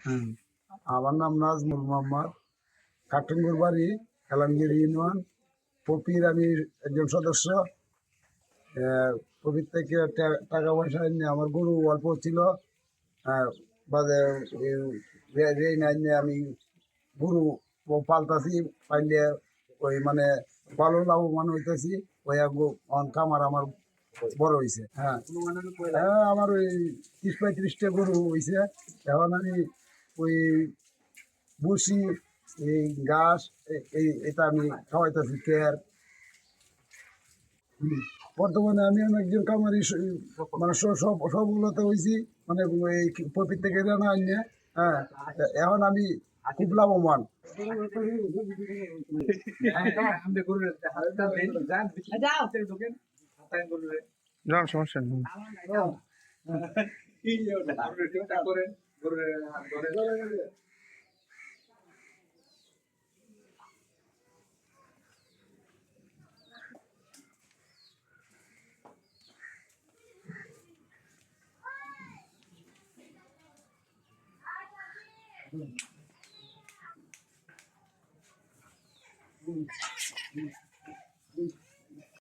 হুম। আমার নাম নাজমুল মোহাম্মদ, কাটুঙ্গুর বাড়ি, কালামগিরি ইউনিয়ন। পপির আমি একজন সদস্য। পপির থেকে টাকা পয়সা নিয়ে আমার গরু অল্প ছিল, বাদে ঋণ নিয়ে আমি গরু পালতাছি, পাইলে ওই মানে ভালো লাভবান হইতেছি। ওই কামার আমার বড় হয়েছে। হ্যাঁ, হ্যাঁ, আমার ওই 30-35টা গরু হয়েছে। এখন আমি ওই ভুসি, এই ঘাস, এটা আমি খাওয়াইতেছি কেয়ার। বর্তমানে আমি একজন কামারি, মানে সবগুলোতে হয়েছি, মানে এই প্রফিট থেকে না আনিয়ে। হ্যাঁ, এখন আমি খুব লাভবান। যান, সমস্যা নেই।